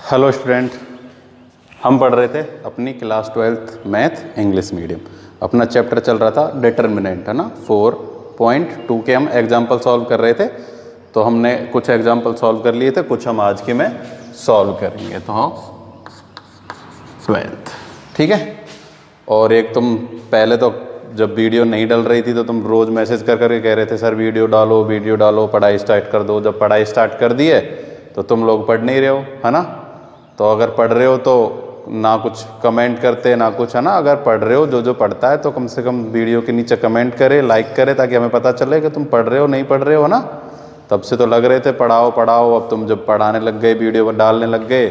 Hello student, हम पढ़ रहे थे अपनी class 12th math English medium. अपना चैप्टर चल रहा था डिटर्मिनेंट, है ना। 4.2 के हम एग्जाम्पल सॉल्व कर रहे थे। तो हमने कुछ एग्जाम्पल सॉल्व कर लिए थे, कुछ हम आज के में सॉल्व करेंगे। तो हम 12th, ठीक है। और एक तुम पहले तो जब वीडियो नहीं डल रही थी तो तुम रोज़ मैसेज कर करके कह रहे थे सर वीडियो डालो, पढ़ाई स्टार्ट कर दो। जब पढ़ाई स्टार्ट कर दी है तो तुम लोग पढ़ नहीं रहे हो, है ना। तो अगर पढ़ रहे हो तो ना कुछ कमेंट करते ना कुछ, है ना। अगर पढ़ रहे हो, जो पढ़ता है तो कम से कम वीडियो के नीचे कमेंट करे, लाइक करे, ताकि हमें पता चले कि तुम पढ़ रहे हो नहीं पढ़ रहे हो ना। तब से तो लग रहे थे पढ़ाओ पढ़ाओ, अब तुम जब पढ़ाने लग गए, वीडियो डालने लग गए,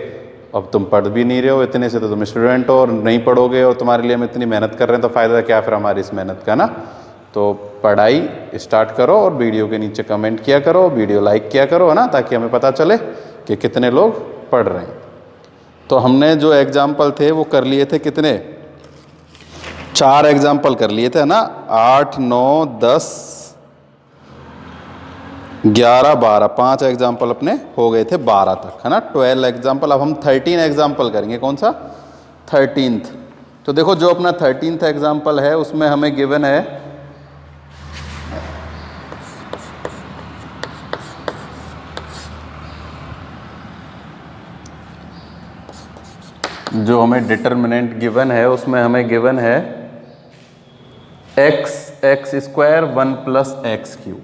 अब तुम पढ़ भी नहीं रहे हो। इतने से तो तुम स्टूडेंट हो और नहीं पढ़ोगे, और तुम्हारे लिए हम इतनी मेहनत कर रहे हैं तो फ़ायदा क्या फिर हमारी इस मेहनत का, ना। तो पढ़ाई स्टार्ट करो और वीडियो के नीचे कमेंट किया करो, वीडियो लाइक किया करो, है ना, ताकि हमें पता चले कि कितने लोग पढ़ रहे हैं। तो हमने जो एग्जाम्पल थे वो कर लिए थे, कितने, 4 एग्जाम्पल कर लिए थे, है ना। 8, 9, 10, 11, 12, 5 एग्जाम्पल अपने हो गए थे 12 तक, है ना। 12 एग्जाम्पल। अब हम 13 एग्जाम्पल करेंगे। कौन सा? 13th। तो देखो जो अपना 13th एग्जाम्पल है उसमें हमें गिवन है जो हमें डिटर्मिनेंट गिवन है उसमें हमें गिवन है x square 1 plus x cube,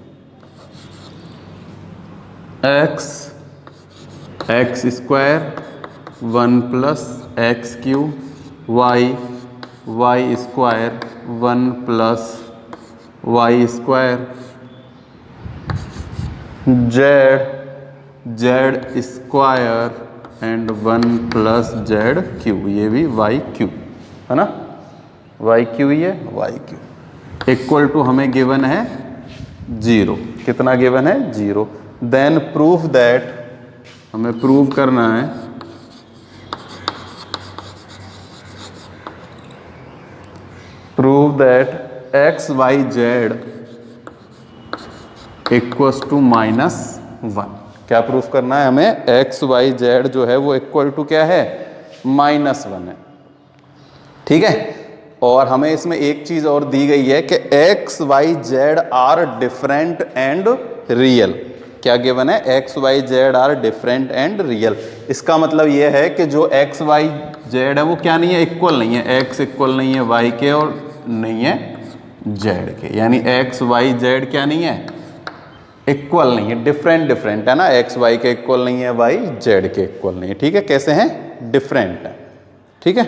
x square 1 plus x cube, y square 1 plus y square, z square and 1 plus z cube, ये भी वाई क्यू, है ना। वाई क्यू ही है, वाई क्यू इक्वल टू हमें गिवन है 0। कितना गिवन है? 0। देन प्रूफ दैट, हमें प्रूव करना है prove that x y z equals to -1। क्या प्रूफ करना है हमें? एक्स वाई जेड जो है वो इक्वल टू क्या है? -1 है, ठीक है। और हमें इसमें एक चीज और दी गई है कि x y z are different and real. क्या गिवन है? X y z are different and real. इसका मतलब यह है कि जो एक्स वाई जेड है वो क्या नहीं है? इक्वल नहीं है। एक्स इक्वल नहीं है वाई के और नहीं है जेड के, यानी एक्स वाई जेड क्या नहीं है? इक्वल नहीं है, डिफरेंट है ना। एक्स वाई के इक्वल नहीं है, वाई जेड के इक्वल नहीं है, ठीक है। कैसे हैं? डिफरेंट है, ठीक है।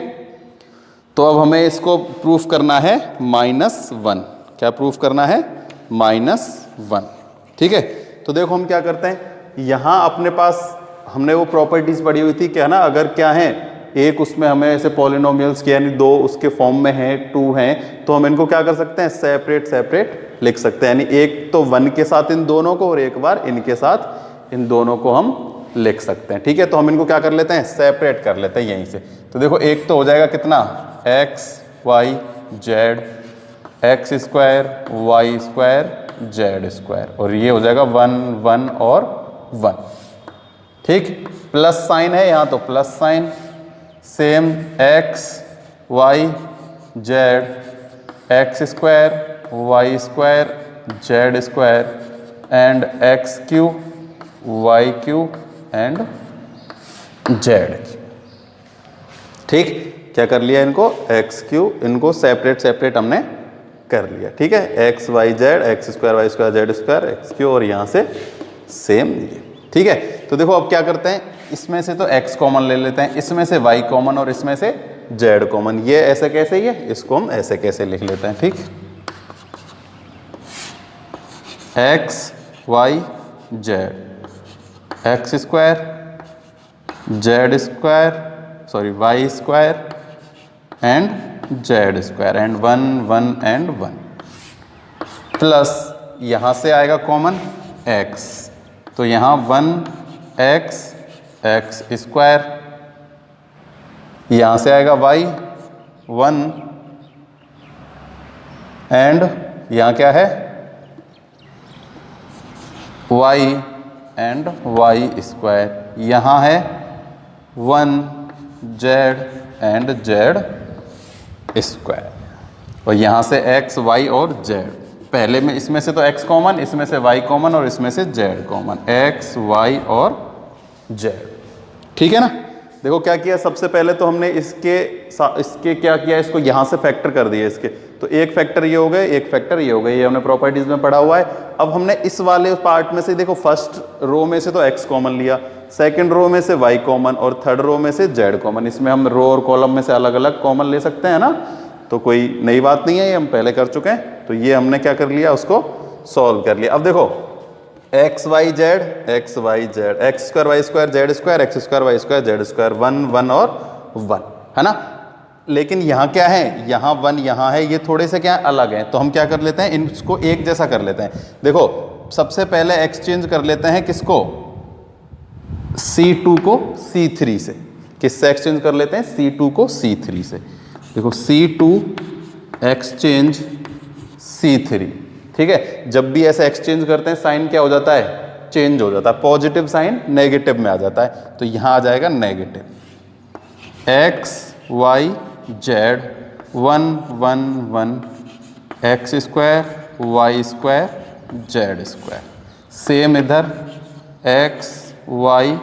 तो अब हमें इसको प्रूफ करना है -1। क्या प्रूफ करना है? -1, ठीक है। तो देखो हम क्या करते हैं, यहां अपने पास हमने वो प्रॉपर्टीज पढ़ी हुई थी क्या, ना। अगर क्या है, एक उसमें हमें ऐसे पॉलिनोमियल्स के यानी 2 उसके फॉर्म में हैं, 2 हैं, तो हम इनको क्या कर सकते हैं? सेपरेट लिख सकते हैं। यानी एक तो 1 के साथ इन दोनों को और एक बार इनके साथ इन दोनों को हम लिख सकते हैं, ठीक है। तो हम इनको क्या कर लेते हैं? सेपरेट कर लेते हैं यहीं से। तो देखो एक तो हो जाएगा कितना? X y z, x square y square z square, और ये हो जाएगा 1 1 और 1, ठीक। प्लस साइन है यहाँ तो plus sign, same x y z x square y square z square and x cube y cube and z, ठीक। क्या कर लिया इनको? एक्स क्यू, इनको सेपरेट हमने कर लिया, ठीक है। X y z, x square y square z square x cube, और यहाँ से सेम ये, ठीक है। तो देखो अब क्या करते हैं, इसमें से तो x कॉमन ले लेते हैं, इसमें से y कॉमन और इसमें से z कॉमन। ये ऐसे कैसे, ये इसको हम ऐसे कैसे लिख लेते हैं, ठीक। x y z, x square z square, sorry y square and z square and 1 1 and 1, plus यहाँ से आएगा कॉमन x, तो यहाँ 1x एक्स स्क्वायर, यहाँ से आएगा y 1 एंड यहाँ क्या है? y एंड वाई स्क्वायर, यहाँ है 1 जेड एंड जेड स्क्वायर। और यहाँ से x y और z, पहले में इसमें से तो x कॉमन, इसमें से y कॉमन और इसमें से z कॉमन, x y और z। ठीक है ना। देखो क्या किया, सबसे पहले तो हमने इसके क्या किया, इसको यहाँ से फैक्टर कर दिया इसके, तो एक फैक्टर ये हो गए, एक फैक्टर ये हो गए, ये हमने प्रॉपर्टीज में पढ़ा हुआ है। अब हमने इस वाले पार्ट में से देखो फर्स्ट रो में से तो x कॉमन लिया, सेकंड रो में से y कॉमन और थर्ड रो में से z कॉमन। इसमें हम रो और कॉलम में से अलग अलग कॉमन ले सकते हैं ना, तो कोई नई बात नहीं है, ये हम पहले कर चुके हैं। तो ये हमने क्या कर लिया, उसको सॉल्व कर लिया। अब देखो x y z, x y z, x square y square z square, x square y square z square, 1 1 और 1 है ना। लेकिन यहाँ क्या है, यहाँ 1 यहाँ है, ये थोड़े से क्या अलग हैं, तो हम क्या कर लेते हैं, इनको एक जैसा कर लेते हैं। देखो सबसे पहले एक्सचेंज कर लेते हैं किसको, C2 को C3 से। किससे एक्सचेंज कर लेते हैं, C2 को C3 से। देखो C2 एक्सचेंज C3, ठीक है। जब भी ऐसे एक्सचेंज करते हैं साइन क्या हो जाता है, चेंज हो जाता है, पॉजिटिव साइन नेगेटिव में आ जाता है, तो यहाँ आ जाएगा negative. X y z 1 1 1 x square y square z square. Same इधर x y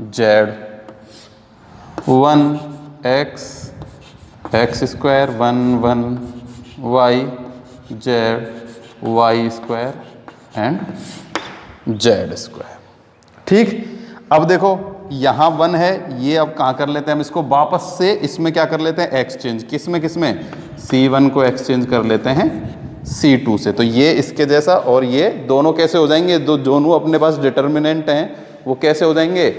z 1 x square 1 1 y z y square and z square. ठीक। अब देखो यहाँ 1 है, ये अब कहाँ कर लेते हैं हम इसको, वापस से इसमें क्या कर लेते हैं एक्सचेंज, किसमें किसमें, C1 को एक्सचेंज कर लेते हैं C2 से। तो ये इसके जैसा और ये दोनों कैसे हो जाएंगे, दोनों अपने पास डिटर्मिनेंट हैं, वो कैसे हो जाएंगे,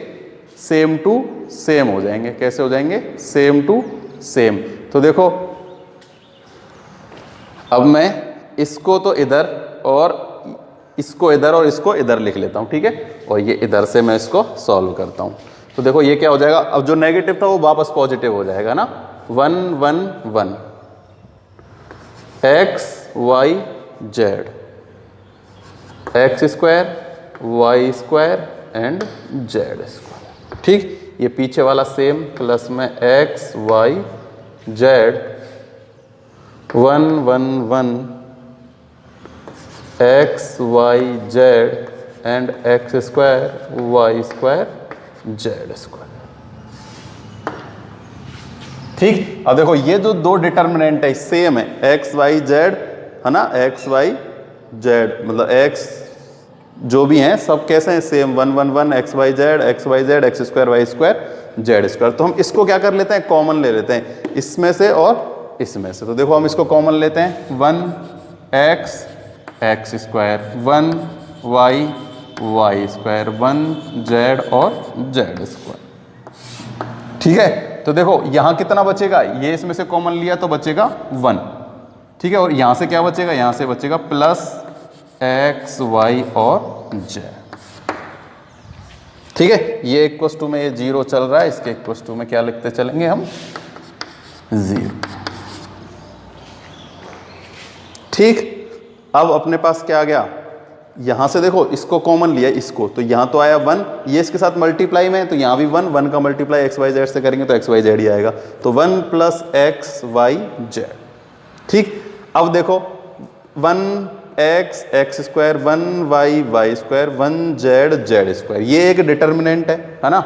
सेम टू सेम हो जाएंगे। कैसे हो जाएंगे, सेम टू सेम। तो देखो अब मैं इसको तो इधर और इसको इधर और इसको इधर लिख लेता हूं, ठीक है, और ये इधर से मैं इसको सॉल्व करता हूं। तो देखो ये क्या हो जाएगा, अब जो नेगेटिव था वो वापस पॉजिटिव हो जाएगा ना, 1 1 1 x y z, x square y square and z square. ठीक। ये पीछे वाला सेम प्लस में x y z 1 1 1 x y z and x square y square z square. ठीक। अब देखो ये जो दो डिटर्मिनेंट है सेम है, एक्स वाई जेड है ना, एक्स वाई जेड मतलब एक्स जो भी हैं सब कैसे हैं, same 1 1 1 x y z x square y square z square. तो हम इसको क्या कर लेते हैं, कॉमन ले लेते हैं इसमें से और इसमें से। तो देखो हम इसको कॉमन लेते हैं, 1 x x square 1 y y square 1 z और जेड स्क्वायर। ठीक है। तो देखो यहाँ कितना बचेगा, ये इसमें से कॉमन लिया तो बचेगा 1, ठीक है, और यहाँ से क्या बचेगा, यहाँ से बचेगा प्लस एक्स वाई और जेड। ठीक है। ये इक्वल्स टू में ये 0 चल रहा है, इसके इक्वल्स टू में क्या लिखते चलेंगे हम, 0। ठीक। अब अपने पास क्या आ गया, यहां से देखो इसको कॉमन लिया इसको, तो यहां तो आया 1, ये इसके साथ मल्टीप्लाई में है तो यहां भी 1 1 का मल्टीप्लाई एक्स वाई जेड से करेंगे तो एक्स वाई जेड ही आएगा, तो 1 प्लस एक्स वाई जेड। ठीक। अब देखो 1 x x square 1 y y square 1 z z square, ये एक डिटर्मिनेंट है ना।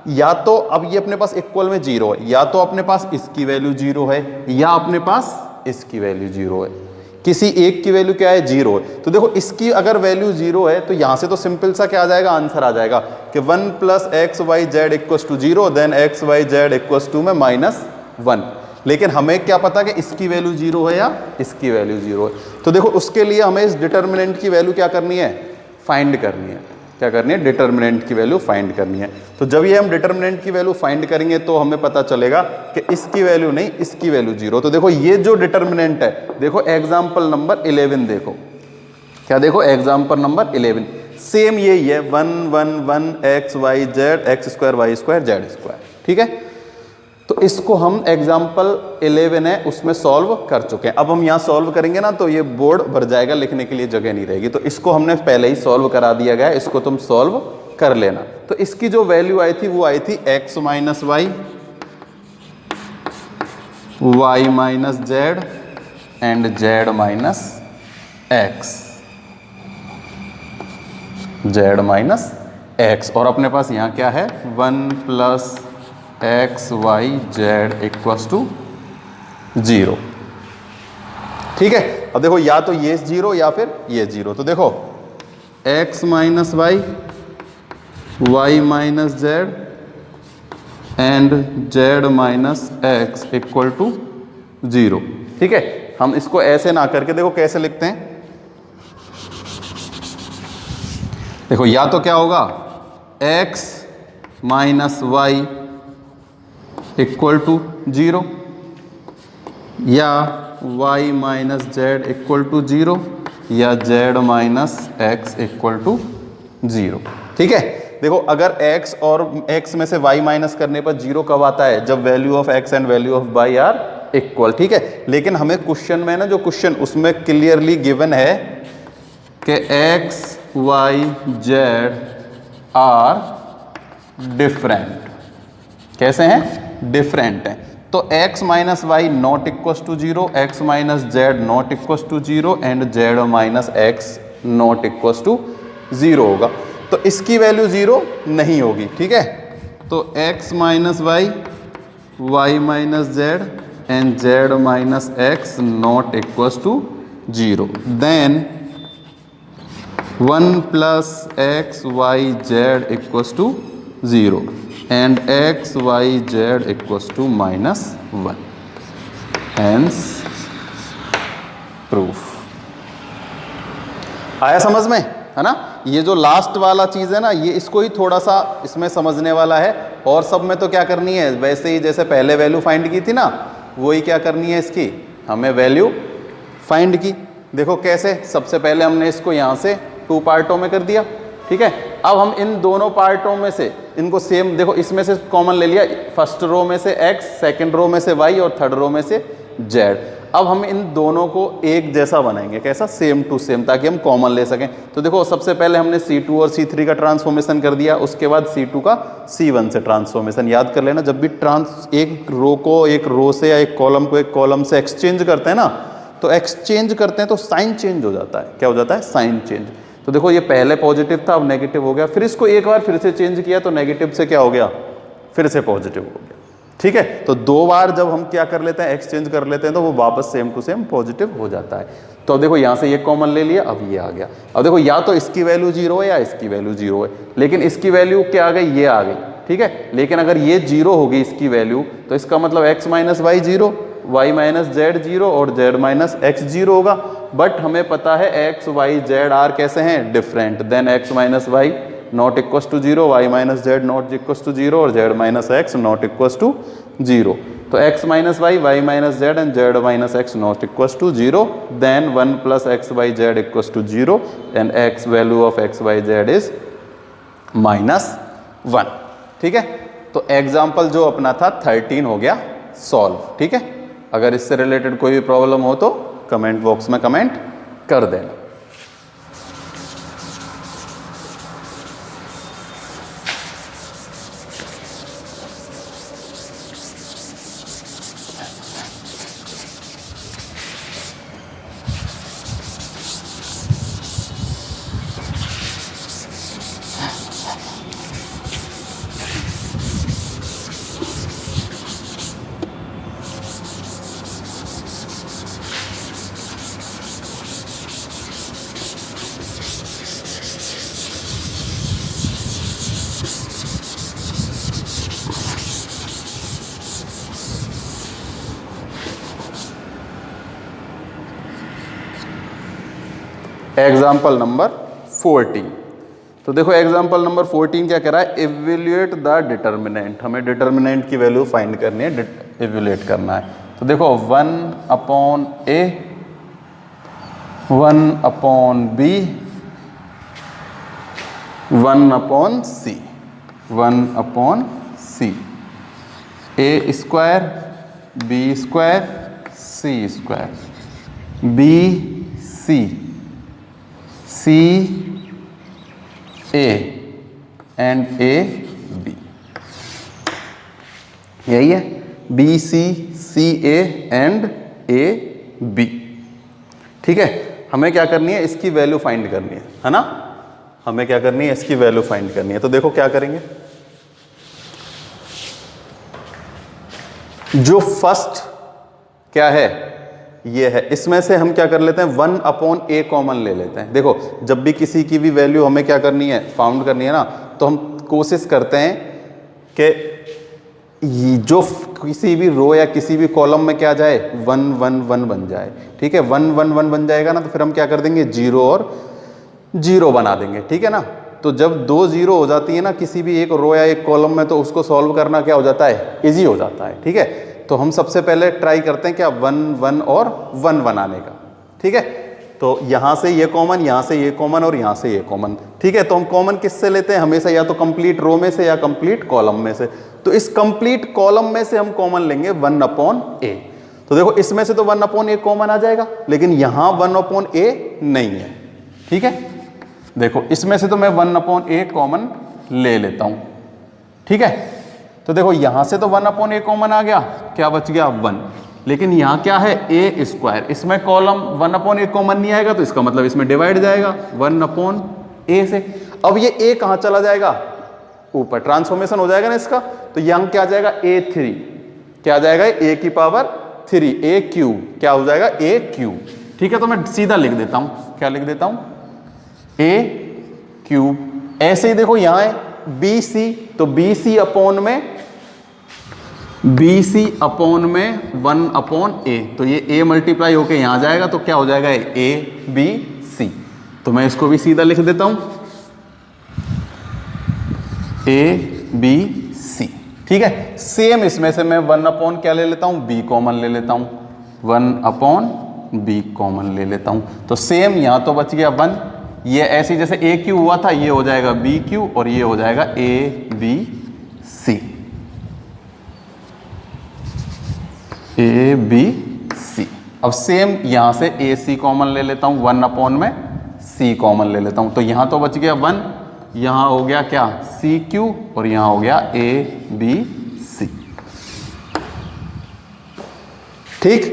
या तो अब ये अपने पास इक्वल में 0 है, या तो अपने पास इसकी वैल्यू 0 है या अपने पास इसकी वैल्यू 0 है, किसी एक की वैल्यू क्या है, 0 है। तो देखो इसकी अगर वैल्यू 0 है तो यहां से तो सिंपल सा क्या आ जाएगा, आंसर आ जाएगा कि 1 plus x y z equals to 0 then x y z equals to में -1। लेकिन हमें क्या पता कि इसकी वैल्यू 0 है या इसकी वैल्यू 0 है। तो देखो उसके लिए हमें इस डिटर्मिनेंट की वैल्यू क्या करनी है, फाइंड करनी है। क्या करनी है, डिटर्मिनेंट की वैल्यू फाइंड करनी है। तो जब ये हम डिटर्मिनेंट की वैल्यू फाइंड करेंगे तो हमें पता चलेगा कि इसकी वैल्यू नहीं, इसकी वैल्यू 0। तो देखो ये जो डिटर्मिनेंट है, देखो एग्जाम्पल नंबर 11 देखो, क्या देखो एग्जाम्पल नंबर 11 सेम यही है, 1 1 1 x y z x square y square z square. ठीक है। तो इसको हम एग्जाम्पल 11 है उसमें सॉल्व कर चुके हैं। अब हम यहाँ सॉल्व करेंगे ना तो ये बोर्ड भर जाएगा, लिखने के लिए जगह नहीं रहेगी, तो इसको हमने पहले ही सॉल्व करा दिया गया है, इसको तुम सॉल्व कर लेना। तो इसकी जो वैल्यू आई थी वो आई थी x minus y, y minus z and z minus x, z minus x. और अपने पास यहाँ क्या है 1 plus x y z equals to 0। ठीक है, अब देखो या तो ये 0 या फिर ये 0। तो देखो x minus y, y minus z and z minus x equal to 0। ठीक है, हम इसको ऐसे ना करके देखो कैसे लिखते हैं। देखो या तो क्या होगा x minus y equal to 0 या y minus z equal to 0 या z minus x equal to 0। ठीक है, देखो अगर x और x में से y माइनस करने पर 0 कब आता है, जब value of x and value of y are equal. ठीक है, लेकिन हमें क्वेश्चन में ना, जो क्वेश्चन उसमें क्लियरली गिवन है कि x y z are different. कैसे हैं? डिफरेंट हैं। तो x minus y not equals to 0, x minus z not equals to 0 and z minus x not equals to 0 होगा। तो इसकी वैल्यू 0 नहीं होगी। ठीक है, तो x minus y, y minus z and z minus x not equals to 0। Then 1 plus x y z equals to 0 and x y z equals to -1। Hence proof। आया समझ में, है ना? ये जो लास्ट वाला चीज है ना, ये इसको ही थोड़ा सा इसमें समझने वाला है। और सब में तो क्या करनी है, वैसे ही जैसे पहले वैल्यू फाइंड की थी ना, वही क्या करनी है, इसकी हमें वैल्यू फाइंड की। देखो कैसे, सबसे पहले हमने इसको यहाँ से 2 पार्टों में कर दिया। ठीक है, अब हम इन दोनों पार्टों में से इनको सेम, देखो इसमें से कॉमन ले लिया, फर्स्ट रो में से x, सेकंड रो में से y और थर्ड रो में से z। अब हम इन दोनों को एक जैसा बनाएंगे। कैसा? सेम टू सेम, ताकि हम कॉमन ले सकें। तो देखो सबसे पहले हमने C2 और C3 का ट्रांसफॉर्मेशन कर दिया, उसके बाद C2 का C1 से ट्रांसफॉर्मेशन। याद कर लेना, जब भी एक रो को एक रो से या एक कॉलम को एक कॉलम से एक्सचेंज करते हैं ना, तो एक्सचेंज करते हैं तो साइन चेंज हो जाता है। क्या हो जाता है? Sign change. तो देखो ये पहले पॉजिटिव था, अब नेगेटिव हो गया। फिर इसको एक बार फिर से चेंज किया तो नेगेटिव से क्या हो गया, फिर से पॉजिटिव हो गया। ठीक है, तो 2 बार जब हम क्या कर लेते हैं, एक्सचेंज कर लेते हैं, तो वो वापस सेम टू सेम पॉजिटिव हो जाता है। तो अब देखो यहाँ से ये कॉमन ले लिया, अब ये आ गया। अब देखो या तो इसकी वैल्यू 0 है या इसकी वैल्यू 0 है, लेकिन इसकी वैल्यू क्या आ गई, ये आ गई। ठीक है, लेकिन अगर ये 0 होगी इसकी वैल्यू, तो इसका मतलब x minus y 0, y minus z 0 और z माइनस एक्स 0 होगा। बट हमें पता है x y z आर कैसे हैं, different. Then x minus y not equals to 0, y minus z not equals to 0 और z minus x not equals to 0। तो x minus y, y minus z and z minus x not equals to 0। Then 1 plus x y z equals to 0 and x value of x y z is -1। ठीक है, तो example जो अपना था 13 हो गया solve. ठीक है, अगर इससे रिलेटेड कोई भी प्रॉब्लम हो तो कमेंट बॉक्स में कमेंट कर देना। Example number 14। तो देखो एग्जाम्पल नंबर 14 क्या कह रहा है, इवेल्युएट द डिटर्मिनेंट। हमें डिटर्मिनेंट की वैल्यू फाइंड करनी है, इवेल्युएट करना है। तो देखो 1/a, 1/b, 1/c, 1/c, a square, b square, c square, b c, c a, and a b, यही है b c, c a and a b. ठीक है, हमें क्या करनी है, इसकी वैल्यू फाइंड करनी है ना, हमें क्या करनी है, इसकी वैल्यू फाइंड करनी है। तो देखो क्या करेंगे, जो फर्स्ट क्या है, ये है, इसमें से हम क्या कर लेते हैं 1/a कॉमन ले लेते हैं। देखो जब भी किसी की भी वैल्यू हमें क्या करनी है, फाउंड करनी है ना, तो हम कोशिश करते हैं कि जो किसी भी रो या किसी भी कॉलम में क्या जाए 1 1 1 बन जाए। ठीक है, 1 1 1 बन जाएगा ना, तो फिर हम क्या कर देंगे 0 और 0 बना देंगे। ठीक है ना, तो जब 2 0 हो जाती है ना किसी भी एक रो या एक कॉलम में, तो उसको सॉल्व करना क्या हो जाता है, इजी हो जाता है। ठीक है, तो हम सबसे पहले ट्राई करते हैं क्या 1 1 और 1 बनाने का। ठीक है, तो यहां से ये कॉमन, यहां से ये कॉमन और यहां से ये कॉमन। ठीक है, तो हम कॉमन किससे लेते हैं हमेशा, या तो कंप्लीट रो में से या कंप्लीट कॉलम में से। तो इस कंप्लीट कॉलम में से हम कॉमन लेंगे 1/a। तो देखो इसमें से तो 1/a कॉमन आ जाएगा, लेकिन यहां 1/a नहीं है। ठीक है, देखो इसमें से तो मैं 1/a कॉमन ले लेता हूं। ठीक है, तो देखो यहां से तो 1/a कॉमन आ गया, क्या बच गया 1, लेकिन यहां क्या है a², इसमें कॉलम 1/a कॉमन नहीं आएगा, तो इसका मतलब इसमें डिवाइड जाएगा 1/a से। अब ये a कहां चला जाएगा, ऊपर ट्रांसफॉर्मेशन हो जाएगा ना इसका, तो यहां क्या आ जाएगा a3, क्या आ जाएगा a की पावर 3, a³ क्या हो जाएगा a³। ठीक है, तो मैं सीधा लिख देता हूं, क्या लिख देता हूं a³। ऐसे ही देखो यहां है BC, तो BC अपॉन में 1/a, तो ये a मल्टीप्लाई होके यहां जाएगा, तो क्या हो जाएगा ABC। तो मैं इसको भी सीधा लिख देता हूं ABC। ठीक है, सेम इसमें से मैं 1/ क्या ले लेता हूं, b कॉमन ले लेता हूं, 1/b कॉमन ले लेता हूं। तो सेम यहां तो बच गया 1, ये ऐसे जैसे a³ हुआ था, ये हो जाएगा b³ और ये हो जाएगा ABC। ABC। अब सेम यहां से AC कॉमन ले लेता हूं, 1/c कॉमन ले लेता हूं, तो यहां तो बच गया 1, यहां हो गया क्या CQ और यहां हो गया ABC। ठीक,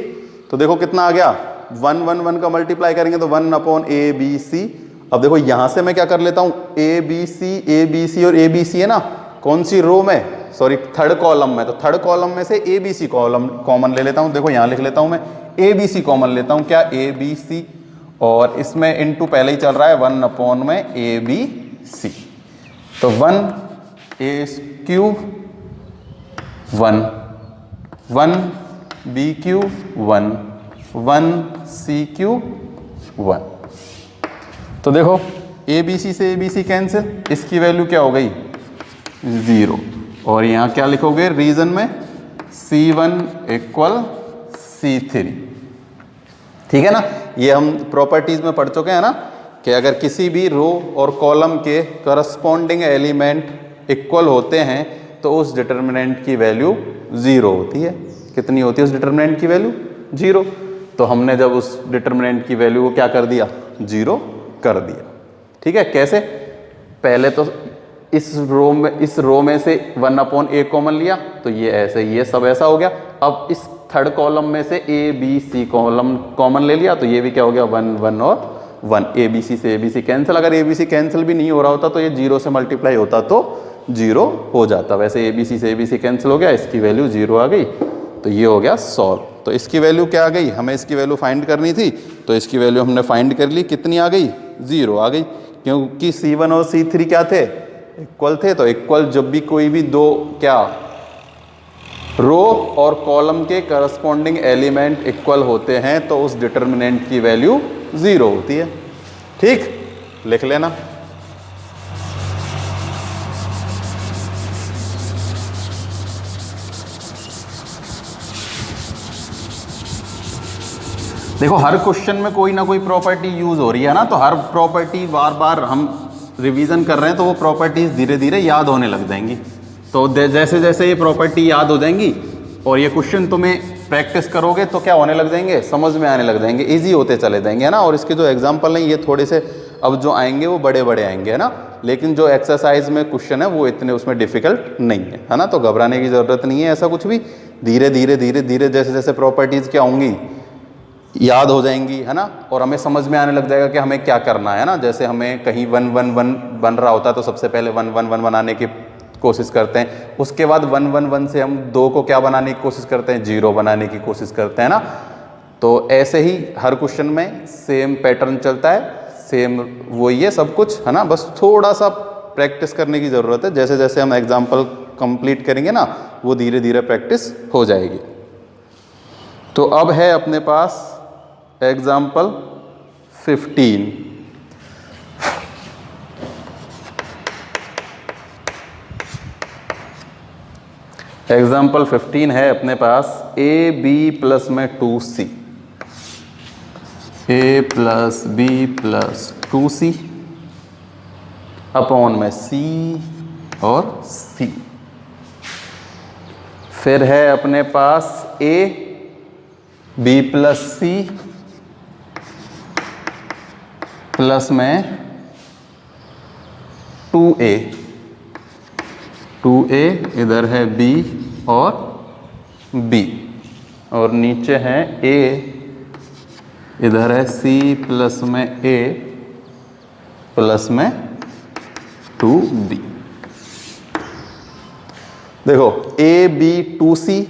तो देखो कितना आ गया 1 1 1 का मल्टीप्लाई करेंगे तो 1/ABC। अब देखो यहां से मैं क्या कर लेता हूं ABC और ABC है ना, कौन सी रो में, सॉरी थर्ड कॉलम में, तो थर्ड कॉलम में से ABC कॉलम कॉमन ले लेता हूं। देखो यहां लिख लेता हूं मैं ABC कॉमन लेता हूं, क्या ABC, और इसमें इनटू पहले ही चल रहा है 1/ABC। तो 1a³ 1 1b³ 1 1c³ 1। तो देखो ABC से ABC कैंसिल, इसकी वैल्यू क्या हो गई 0, और यहाँ क्या लिखोगे रीजन में C1 = C3। ठीक है ना, ये हम प्रॉपर्टीज में पढ़ चुके हैं ना कि अगर किसी भी रो और कॉलम के करस्पॉन्डिंग एलिमेंट इक्वल होते हैं तो उस डिटर्मिनेंट की वैल्यू 0 होती है। कितनी होती है उस डिटर्मिनेंट की वैल्यू 0। तो हमने जब उस डिटर्मिनेंट की वैल्यू को क्या कर दिया 0 कर दिया। ठीक है, कैसे, पहले तो इस रो में से 1/a कॉमन लिया, तो ये ऐसे ये सब ऐसा हो गया। अब इस थर्ड कॉलम में से ABC कॉलम कॉमन ले लिया, तो ये भी क्या हो गया 1 1 और 1, ABC से ABC कैंसिल। अगर ABC कैंसिल भी नहीं हो रहा होता तो ये 0 से मल्टीप्लाई होता तो 0 हो जाता। वैसे ABC से ABC कैंसिल हो गया, इसकी वैल्यू 0 आ गई, तो ये हो गया सॉल्व। तो इसकी वैल्यू क्या आ गई, हमें इसकी वैल्यू फाइंड करनी थी, तो इसकी वैल्यू हमने फाइंड कर ली। कितनी आ गई 0 आ गई, क्योंकि C1 और C3 क्या थे इक्वल थे। तो इक्वल जब भी कोई भी दो क्या रो और कॉलम के करस्पॉन्डिंग एलिमेंट इक्वल होते हैं तो उस डिटर्मिनेंट की वैल्यू 0 होती है। ठीक, लिख लेना। देखो हर क्वेश्चन में कोई ना कोई प्रॉपर्टी यूज हो रही है ना, तो हर प्रॉपर्टी बार बार हम रिवीजन कर रहे हैं तो वो प्रॉपर्टीज धीरे धीरे याद होने लग जाएंगी। तो जैसे जैसे ये प्रॉपर्टी याद हो जाएंगी और ये क्वेश्चन तुम्हें प्रैक्टिस करोगे तो क्या होने लग जाएंगे, समझ में आने लग जाएंगे, इजी होते चले जाएंगे, है ना। और इसके जो एग्जाम्पल हैं ये थोड़े से अब जो आएंगे वो बड़े बड़े आएंगे, है ना। लेकिन जो एक्सरसाइज में क्वेश्चन है वो इतने उसमें डिफिकल्ट नहीं है ना। तो घबराने की ज़रूरत नहीं है ऐसा कुछ भी। धीरे धीरे धीरे धीरे जैसे जैसे प्रॉपर्टीज़ क्या होंगी याद हो जाएंगी, है ना, और हमें समझ में आने लग जाएगा कि हमें क्या करना है ना। जैसे हमें कहीं 1 1 1 बन रहा होता है तो सबसे पहले 1 1 1 बनाने की कोशिश करते हैं, उसके बाद 1 1 1 से हम 2 को क्या बनाने की कोशिश करते हैं, 0 बनाने की कोशिश करते हैं ना। तो ऐसे ही हर क्वेश्चन में सेम पैटर्न चलता है, सेम वही है सब कुछ, है ना। बस थोड़ा सा प्रैक्टिस करने की ज़रूरत है। जैसे जैसे हम एग्जाम्पल कंप्लीट करेंगे ना वो धीरे धीरे प्रैक्टिस हो जाएगी। तो अब है अपने पास एग्जाम्पल 15। एग्जाम्पल 15 है अपने पास ए बी प्लस में 2c, a plus B plus 2c upon में c और c। फिर है अपने पास a b plus c plus में 2a, 2a इधर है b और b, और नीचे है a इधर है c प्लस में a प्लस में 2b। देखो a b 2c,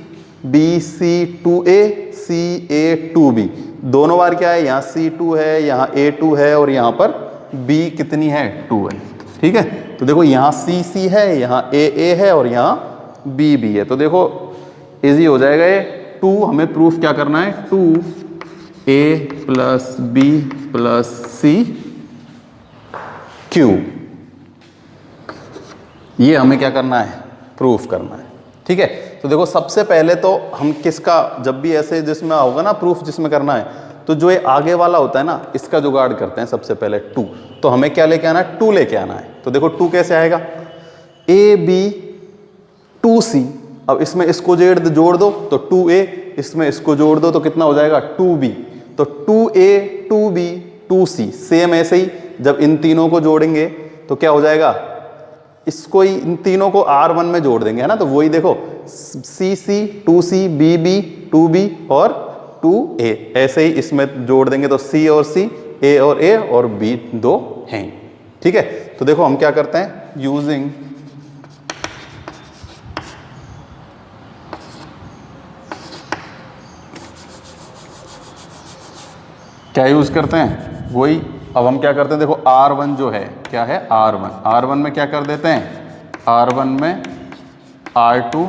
b c 2a, c a 2b, दोनों बार क्या है, यहाँ c2 है, यहाँ a2 है और यहाँ पर b कितनी है, 2 है। ठीक है, तो देखो यहाँ c c है, यहाँ a a है और यहाँ b b है। तो देखो इजी हो जाएगा ये। 2 हमें प्रूफ क्या करना है, 2a plus b plus c cube, ये हमें क्या करना है, प्रूफ करना है। ठीक है, तो देखो सबसे पहले तो हम किसका, जब भी ऐसे जिसमें होगा ना प्रूफ जिसमें करना है, तो जो ये आगे वाला होता है ना इसका जुगाड़ करते हैं सबसे पहले 2। तो हमें क्या लेके आना है, 2 लेके आना है। तो देखो 2 कैसे आएगा, ए बी 2c, अब इसमें इसको जोड़ दो तो 2a, इसमें इसको जोड़ दो तो कितना हो जाएगा, 2b। तो 2a 2b 2c, सेम ऐसे ही जब इन तीनों को जोड़ेंगे तो क्या हो जाएगा, इसको ही इन तीनों को R1 में जोड़ देंगे, है ना। तो वही देखो CC 2C BB 2B और 2A, ऐसे ही इसमें जोड़ देंगे तो C और C, A और A और B 2 हैं। ठीक है, तो देखो हम क्या करते हैं, यूजिंग क्या यूज करते हैं, वही। अब हम क्या करते हैं, देखो R1 जो है क्या है, R1 में क्या कर देते हैं, R1 में R2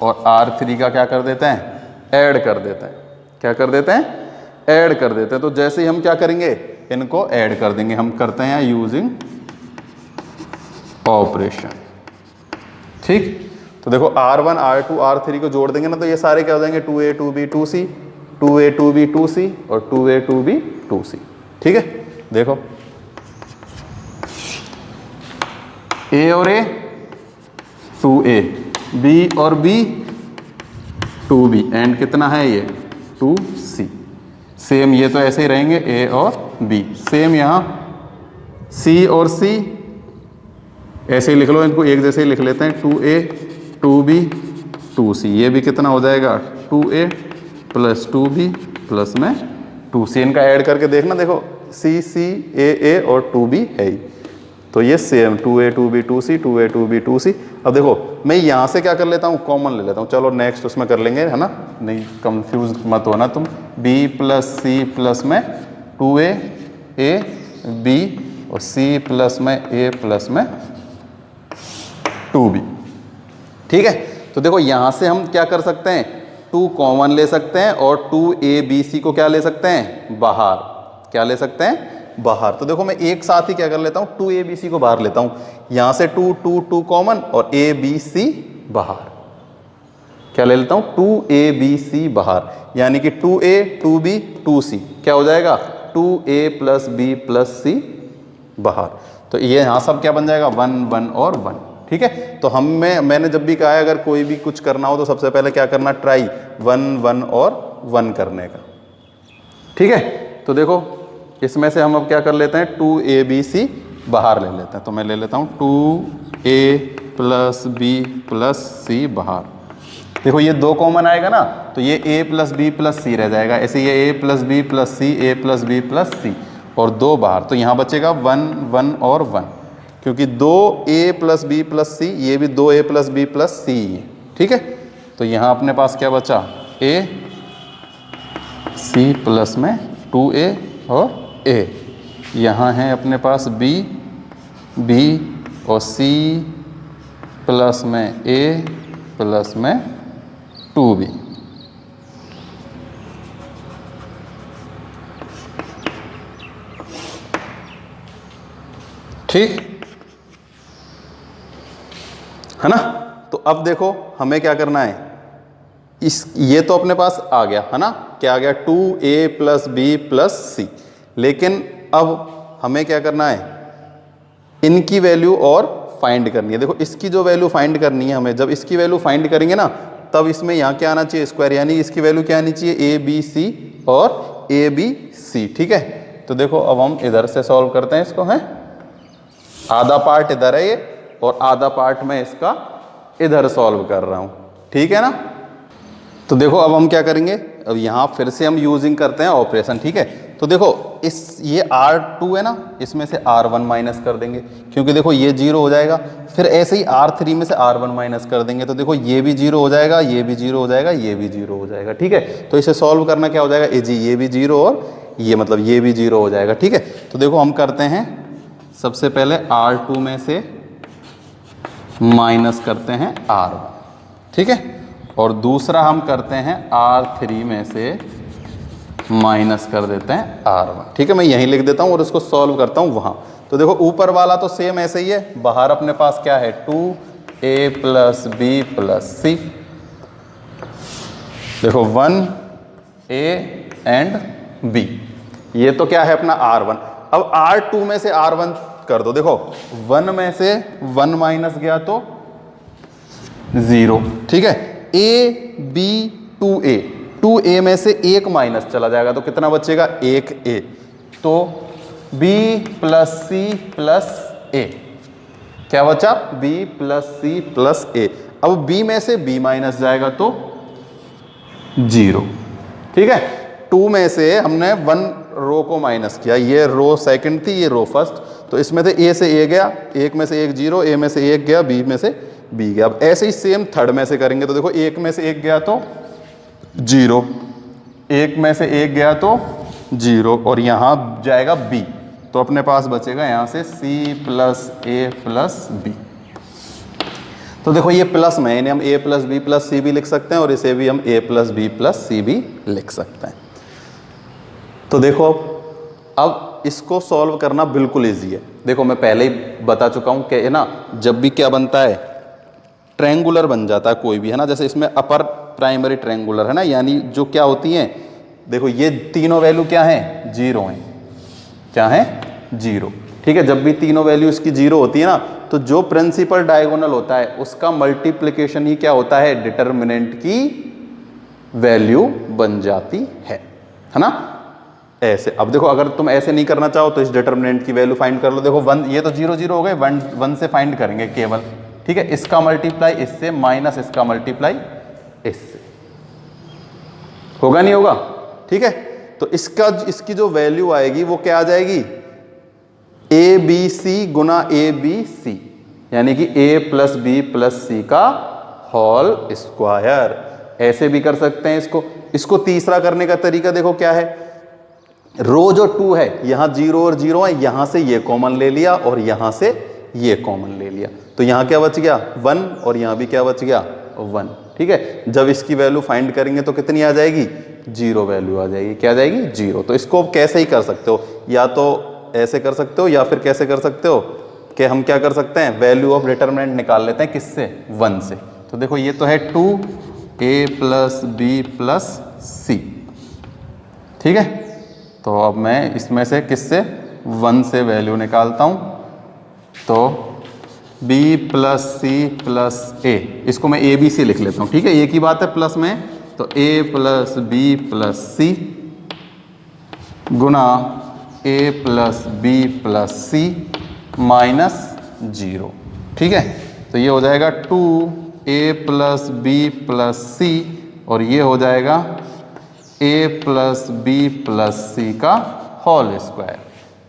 और R3 का क्या कर देते हैं, ऐड कर देते हैं। क्या कर देते हैं, ऐड कर देते हैं। तो जैसे ही हम क्या करेंगे, इनको ऐड कर देंगे। हम करते हैं यूजिंग ऑपरेशन। ठीक, तो देखो R1 R2 R3 को जोड़ देंगे ना तो ये सारे क्या हो जाएंगे, 2a 2b 2c, 2a 2b 2c और 2a 2b 2c। ठीक है, देखो a और a 2a, b और b 2b एंड कितना है ये 2c। सेम ये तो ऐसे ही रहेंगे a और b, सेम यहाँ c और c ऐसे ही लिख लो, इनको एक जैसे ही लिख लेते हैं, 2a 2b 2c। ये भी कितना हो जाएगा, 2a प्लस 2b प्लस में 2c। इनका ऐड करके देखना, देखो c c a a और 2b है ही, तो ये same 2a 2b 2c 2a 2b 2c। अब देखो मैं यहाँ से क्या कर लेता हूँ, कॉमन ले लेता हूँ। चलो नेक्स्ट उसमें कर लेंगे, है ना, नहीं कंफ्यूज मत होना तुम। b प्लस c प्लस में 2a a b और c प्लस में a प्लस में 2b। ठीक है, तो देखो यहाँ से हम क्या कर सकते हैं, 2 कॉमन ले सकते हैं और 2abc को क्या ले सकते हैं, बाहर। क्या ले सकते हैं, बाहर। तो देखो मैं एक साथ ही क्या कर लेता हूँ, 2abc को बाहर लेता हूँ। यहाँ से 2 2 2 कॉमन और abc बाहर। क्या ले लेता हूँ, 2abc बाहर, यानी कि 2a 2b 2c क्या हो जाएगा, 2a plus b plus c बाहर। तो ये यहाँ सब क्या बन जाएगा, 1 1 और 1। ठीक है, तो मैंने जब भी कहा है अगर कोई भी कुछ करना हो तो सबसे पहले क्या करना, ट्राई 1 1 और 1 करने का। ठीक है, तो देखो इसमें से हम अब क्या कर लेते हैं, 2abc बाहर ले लेते हैं। तो मैं ले लेता हूँ 2a प्लस बी प्लस सी बाहर। देखो ये 2 कॉमन आएगा ना, तो ये a plus B plus c रह जाएगा। ऐसे ये a plus B plus c, a plus B plus सी और 2 बाहर। तो यहाँ बचेगा 1 1 और 1, क्योंकि 2a प्लस बी प्लस सी, ये भी 2a प्लस बी प्लस सी है। ठीक है, तो यहाँ अपने पास क्या बचा, a c प्लस में 2a और a। यहाँ है अपने पास b और c प्लस में a प्लस में 2b। ठीक है ना। तो अब देखो हमें क्या करना है, ये तो अपने पास आ गया है ना, क्या आ गया, 2a प्लस बी प्लस सी। लेकिन अब हमें क्या करना है, इनकी वैल्यू और फाइंड करनी है। देखो इसकी जो वैल्यू फाइंड करनी है हमें, जब इसकी वैल्यू फाइंड करेंगे ना, तब इसमें यहाँ क्या आना चाहिए, स्क्वायर, यानी इसकी वैल्यू क्या आनी चाहिए, ए बी सी और ए बी सी। ठीक है, तो देखो अब हम इधर से सॉल्व करते हैं इसको, है आधा पार्ट इधर है ये और आधा पार्ट मैं इसका इधर सॉल्व कर रहा हूँ। ठीक है ना। तो देखो अब हम क्या करेंगे, अब यहाँ फिर से हम यूजिंग करते हैं ऑपरेशन। ठीक है, तो देखो इस ये R2 है ना, इसमें से R1 माइनस कर देंगे, क्योंकि देखो ये 0 हो जाएगा। फिर ऐसे ही R3 में से R1 माइनस कर देंगे, तो देखो ये भी 0 हो जाएगा, ये भी 0 हो जाएगा, ये भी 0 हो जाएगा। ठीक है, तो इसे सॉल्व करना क्या हो जाएगा, ये भी 0 और ये मतलब ये भी 0 हो जाएगा। ठीक है, तो देखो हम करते हैं, सबसे पहले R2 में से माइनस करते हैं R1। ठीक है, और दूसरा हम करते हैं R3 में से माइनस कर देते हैं R1। ठीक है, मैं यहीं लिख देता हूँ और इसको सॉल्व करता हूँ वहाँ। तो देखो ऊपर वाला तो सेम ऐसे ही है, बाहर अपने पास क्या है, 2a प्लस बी प्लस सी। देखो 1a एंड b, ये तो क्या है अपना R1। अब R2 में से R1 कर दो। देखो 1 में से 1 माइनस गया तो 0। ठीक है, a b 2a, 2a में से 1 माइनस चला जाएगा तो कितना बचेगा, 1a। तो b plus c plus a, क्या बचा, b plus c plus a। अब b में से b माइनस जाएगा तो 0। ठीक है, 2 में से हमने 1 रो को माइनस किया, ये रो सेकंड थी, ये रो फर्स्ट, तो इसमें से a से a गया, 1 में से 1 0, a में से 1 गया, b में से b गया। अब ऐसे ही सेम थर्ड में से करेंगे, तो देखो 1 में से 1 गया तो 0, 1 में से 1 गया तो 0 और यहाँ जाएगा b, तो अपने पास बचेगा यहाँ से c plus a plus b। तो देखो ये प्लस में, इन्हें हम a प्लस बी प्लस सी भी लिख सकते हैं और इसे भी हम a प्लस बी प्लस सी भी लिख सकते हैं। तो देखो अब इसको सॉल्व करना बिल्कुल इजी है। देखो मैं पहले ही बता चुका हूँ कि है ना, जब भी क्या बनता है, ट्रायंगुलर बन जाता है कोई भी, है ना। जैसे इसमें अपर प्राइमरी ट्रायंगुलर है ना, यानी जो क्या होती हैं, देखो ये तीनों वैल्यू क्या हैं, 0 हैं। क्या है, 0। ठीक है, जब भी तीनों वैल्यू इसकी 0 होती है ना, तो जो प्रिंसिपल डायगोनल होता है उसका मल्टीप्लिकेशन ही क्या होता है, डिटर्मिनेंट की वैल्यू बन जाती है ना। ऐसे अब देखो अगर तुम ऐसे नहीं करना चाहो तो इस डिटर्मिनेंट की वैल्यू फाइंड कर लो। देखो 1, ये तो 0 0 हो गए, 1 से फाइंड करेंगे केवल। ठीक है, इसका मल्टीप्लाई इससे माइनस इसका मल्टीप्लाई इससे, होगा नहीं होगा। ठीक है, तो इसकी जो वैल्यू आएगी वो क्या आ जाएगी, ए बी सी गुना ए बी सी, यानी कि a प्लस बी प्लस सी का होल स्क्वायर। ऐसे भी कर सकते हैं इसको तीसरा करने का तरीका देखो क्या है, रो जो 2 है यहाँ 0 और 0 है, यहां से ये कॉमन ले लिया और यहां से ये कॉमन ले लिया, तो यहां क्या बच गया, 1 और यहां भी क्या बच गया, 1। ठीक है, जब इसकी वैल्यू फाइंड करेंगे तो कितनी आ जाएगी, 0 वैल्यू आ जाएगी। क्या आ जाएगी, 0। तो इसको कैसे ही कर सकते हो, या तो ऐसे कर सकते हो या फिर कैसे कर सकते हो कि हम क्या कर सकते हैं, वैल्यू ऑफ डिटर्मिनेंट निकाल लेते हैं, किससे, 1 से। तो देखो ये तो है 2a प्लस बी प्लस सी। ठीक है, तो अब मैं इसमें से किससे, 1 से वैल्यू निकालता हूं, तो b plus c plus a, इसको मैं a b c लिख लेता हूं। ठीक है, एक ही बात है प्लस में, तो a plus B plus c गुना a plus B plus c minus 0। ठीक है, तो ये हो जाएगा 2a प्लस बी प्लस सी और ये हो जाएगा a प्लस बी प्लस सी का होल स्क्वायर।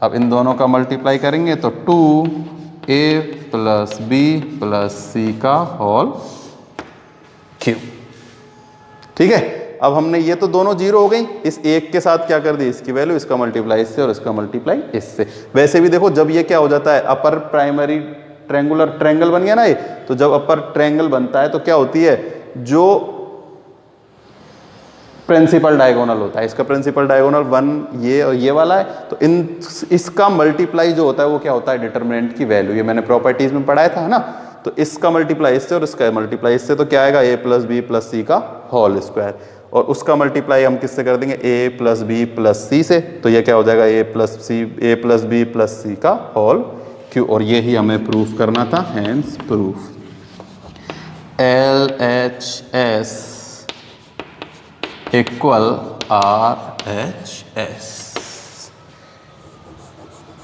अब इन दोनों का मल्टीप्लाई करेंगे तो 2a प्लस बी प्लस सी का होल क्यूब। ठीक है, अब हमने ये तो दोनों जीरो हो गई, इस एक के साथ क्या कर दी, इसकी वैल्यू, इसका मल्टीप्लाई इससे और इसका मल्टीप्लाई इससे। वैसे भी देखो जब ये क्या हो जाता है, अपर प्राइमरी ट्रायंगुलर ट्रायंगल बन गया ना ये, तो जब अपर ट्रायंगल बनता है तो क्या होती है, जो प्रिंसिपल डायगोनल होता है, इसका प्रिंसिपल डायगोनल 1 ये और ये वाला है, तो इसका मल्टीप्लाई जो होता है वो क्या होता है, डिटरमिनेंट की वैल्यू। ये मैंने प्रॉपर्टीज में पढ़ाया था ना, तो इसका मल्टीप्लाई इससे और इसका मल्टीप्लाई इससे, तो क्या आएगा a प्लस बी प्लस सी का होल स्क्वायर, और उसका मल्टीप्लाई हम किससे कर देंगे, a प्लस बी प्लस सी से, तो ये क्या हो जाएगा a प्लस बी प्लस सी का होल क्यूब। और ये ही हमें प्रूफ करना था, hence proof LHS equal RHS।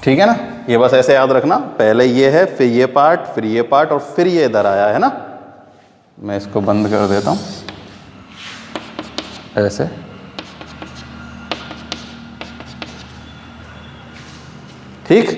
ठीक है ना, ये बस ऐसे याद रखना, पहले ये है, फिर ये पार्ट, फिर ये पार्ट, और फिर ये इधर आया है ना। मैं इसको बंद कर देता हूं ऐसे। ठीक,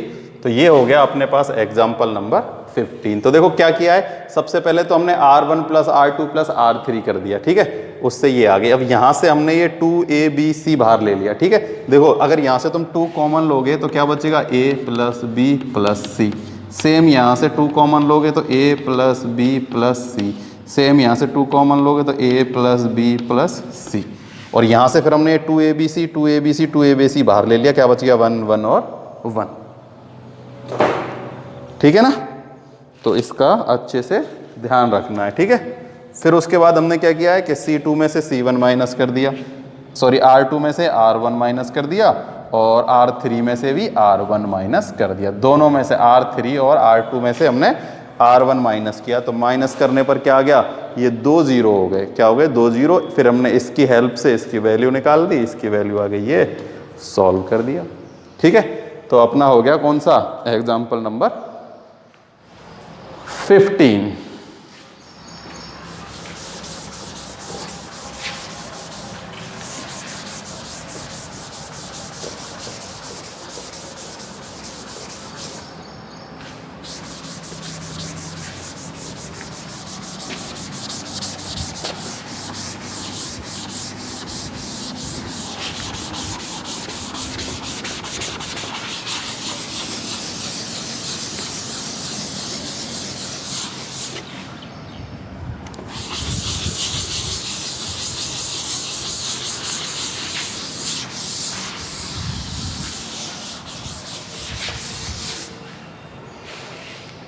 तो ये हो गया अपने पास एग्जाम्पल नंबर 15। तो देखो क्या किया है, सबसे पहले तो हमने R1 plus R2 plus R3 कर दिया। ठीक है, उससे ये आ गई। अब यहां से हमने ये 2ABC बाहर ले लिया। ठीक है, देखो अगर यहां से तुम 2 कॉमन लोगे तो क्या बचेगा, A plus B plus C. Same यहां से 2 कॉमन लोगे तो A plus B plus C. Same यहां से 2 कॉमन लोगे तो A प्लस बी प्लस सी। और यहां से फिर हमने 2ABC बाहर ले लिया, क्या बच गया, 1 1 और 1। ठीक है ना, तो इसका अच्छे से ध्यान रखना है। ठीक है, फिर उसके बाद हमने क्या किया है कि C2 में से C1 माइनस कर दिया, सॉरी R2 में से R1 माइनस कर दिया, और R3 में से भी R1 माइनस कर दिया। दोनों में से R3 और R2 में से हमने R1 माइनस किया, तो माइनस करने पर क्या आ गया, ये 2 जीरो हो गए। क्या हो गए, 2 जीरो। फिर हमने इसकी हेल्प से इसकी वैल्यू निकाल दी, इसकी वैल्यू आ गई, ये सॉल्व कर दिया। ठीक है, तो अपना हो गया कौन सा, एग्जाम्पल नंबर 15।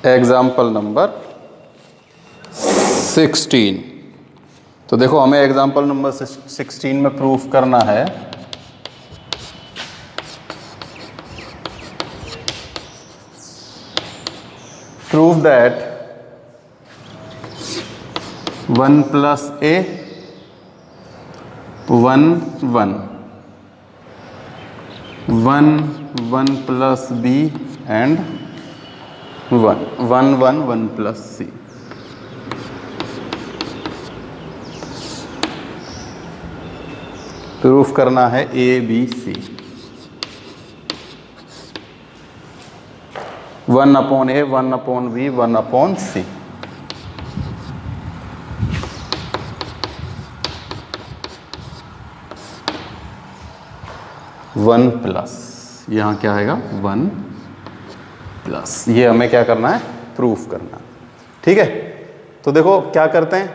Example number 16। तो देखो हमें एग्जाम्पल नंबर 16 में प्रूफ करना है proof that 1 plus a 1 1 1 1 plus b and 1 1 1 1 plus C. Proof करना है A B C. 1 upon A, 1 upon B, 1 upon C. One plus, यहां क्या आएगा, 1 प्लस, ये हमें क्या करना है, प्रूफ करना। ठीक है, तो देखो क्या करते हैं,